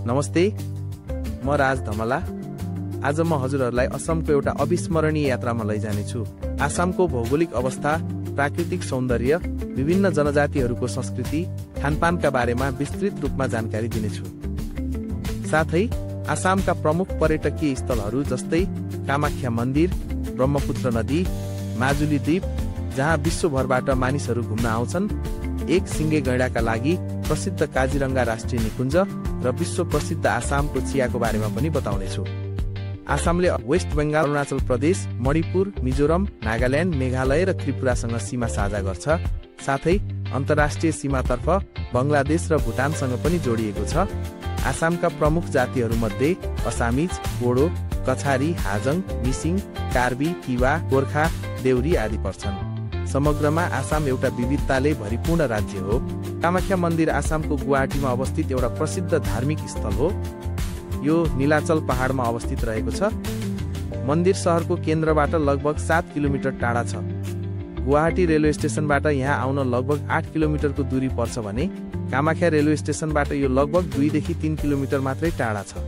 नमस्ते, म राज धमला। आज म हजुरहरूलाई असमको एउटा अविस्मरणीय यात्रामा लैजानेछु। आसामको भौगोलिक अवस्था, प्राकृतिक सौन्दर्य, विभिन्न जनजातिहरूको संस्कृति, खानपानका बारेमा विस्तृत रूपमा जानकारी दिनेछु। साथै आसामका प्रमुख पर्यटकीय स्थलहरू जस्तै कामाख्या मन्दिर, ब्रह्मपुत्र नदी, माजुली द्वीप जहाँ विश्वभरबाट मानिसहरू घुम्न आउँछन्, एक सिङ्गे गैंडाका लागि प्रसिद्ध काजीरंगा राष्ट्रिय निकुञ्ज र विश्व प्रसिद्ध आसामको चियाको बारेमा पनि बताउनेछु। आसामले वेस्ट बेङ्गाल, अरुणाचल प्रदेश, मणिपुर, मिजोरम, नागाल्यान्ड, मेघालय र त्रिपुरासँग सीमा साझा गर्छ। साथै अन्तर्राष्ट्रिय सीमातर्फ बङ्गलादेश र भुटानसँग पनि जोडिएको छ। आसामका प्रमुख जातिहरूमध्ये असामिज, बोडो, कछारी, हाजङ, मिसिङ, कार्बी, तिवा, गोर्खा, देउरी आदि पर्छन्। समग्रमा आसाम एउटा विविधताले भरिपूर्ण राज्य हो। कामाख्या मन्दिर आसामको गुवाहाटीमा अवस्थित एउटा प्रसिद्ध धार्मिक स्थल हो। यो नीलाचल पहाडमा अवस्थित रहेको छ। मन्दिर सहरको केन्द्रबाट लगभग 7 किलोमिटर टाढा छ। गुवाहाटी रेलवे स्टेसनबाट यहाँ आउन लगभग 8 किलोमिटरको दूरी पर्छ भने कामाख्या रेलवे स्टेसनबाट यो लगभग 2 देखि 3 किलोमिटर मात्रै टाढा छ।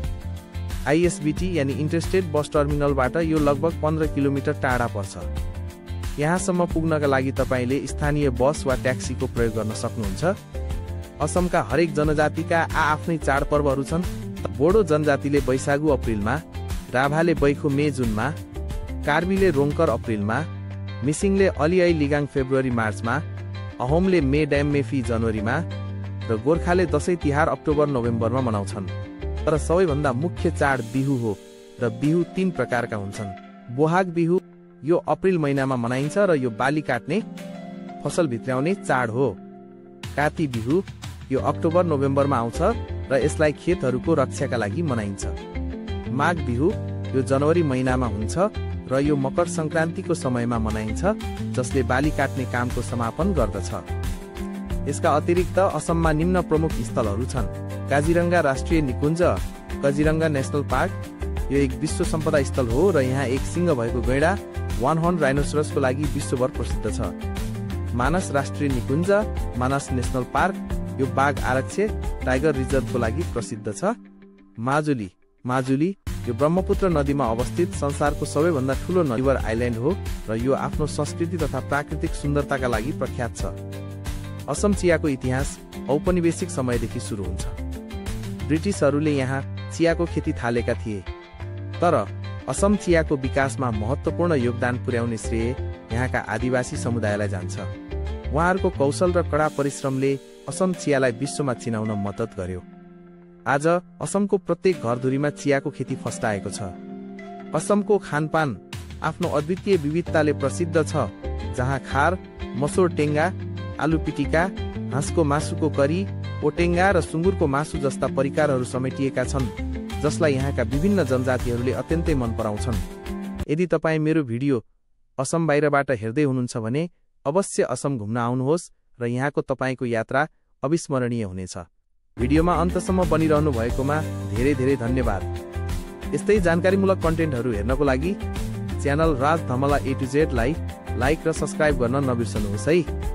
आइएसबिटी यानी इन्टरस्टेट बस टर्मिनलबाट यो लगभग 15 किलोमिटर टाढा पर्छ। यहाँसम्म पुग्नका लागि तपाईले स्थानीय बस वा ट्याक्सीको प्रयोग गर्न सक्नुहुन्छ। असमका हरेक जनजातिका आफ्नै चाडपर्वहरू छन्। बोडो जनजातिले बैशागु अप्रिलमा, राभाले बैखु मे जुनमा, कार्बीले रोङ्कर अप्रिलमा, मिसिङले अलिआई लिगाङ फेब्रुअरी मार्चमा, अहोमले मे ड्याम मेफी जनवरीमा र गोर्खाले दशैं तिहार अक्टोबर नोभेम्बरमा मनाउँछन्। तर सबैभन्दा मुख्य चाड बिहु हो र बिहु 3 प्रकारका हुन्छन्। बोहाग बिहु यो अप्रिल महिनामा मनाइन्छ र यो बाली काट्ने, फसल भित्र्याउने चाड हो। काती बिहु यो अक्टोबर नोभेम्बरमा आउँछ र यसलाई खेतहरूको रक्षाका लागि मनाइन्छ। माघ बिहु यो जनवरी महिनामा हुन्छ र यो मकर संक्रान्तिको समयमा मनाइन्छ, जसले बाली काट्ने कामको समापन गर्दछ। यसका अतिरिक्त असममा निम्न प्रमुख स्थलहरू छन्। काजीरंगा राष्ट्रिय निकुञ्ज, काजीरंगा नेशनल पार्क यो एक विश्व सम्पदा स्थल हो र यहाँ एक सिंह भएको गैंडा वन हर्न राइनोसरसको लागि विश्वभर प्रसिद्ध छ। मानस राष्ट्रिय निकुञ्ज, मानस नेशनल पार्क यो बाघ आरक्ष्य टाइगर रिजर्भको लागि प्रसिद्ध छ। माजुली यो ब्रह्मपुत्र नदीमा अवस्थित संसारको सबैभन्दा ठूलो रिभर आइल्यान्ड हो र यो आफ्नो संस्कृति तथा प्राकृतिक सुन्दरताका लागि प्रख्यात छ। असम चियाको इतिहास औपनिवेशिक समयदेखि सुरु हुन्छ। ब्रिटिसहरूले यहाँ चियाको खेती थालेका थिए, तर असम चियाको विकासमा महत्त्वपूर्ण योगदान पुर्याउने श्रेय यहाँका आदिवासी समुदायलाई जान्छ। उहाँहरूको कौशल र कडा परिश्रमले असम चियालाई विश्वमा चिनाउन मद्दत गर्यो। आज असमको प्रत्येक घरधुरीमा चियाको खेती फस्टाएको छ। असमको खानपान आफ्नो अद्वितीय विविधताले प्रसिद्ध छ, जहाँ खार, मसोर टेङ्गा, आलु पिटिका, हाँसको मासुको करी, ओटेङ्गा र सुँगुरको मासु जस्ता परिकारहरू समेटिएका छन्, जसलाई यहाँका विभिन्न जनजातिहरूले अत्यन्तै मन पराउँछन्। यदि तपाईँ मेरो भिडियो असम बाहिरबाट हेर्दै हुनुहुन्छ भने अवश्य असम घुम्न आउनुहोस् र यहाँको तपाईँको यात्रा अविस्मरणीय हुनेछ। भिडियोमा अन्तसम्म बनिरहनु भएकोमा धेरै धेरै धन्यवाद। यस्तै जानकारीमूलक कन्टेन्टहरू हेर्नको लागि channel Raj Dhamala A to Z लाई लाइक र सब्स्क्राइब गर्न नबिर्सनुहोस् है।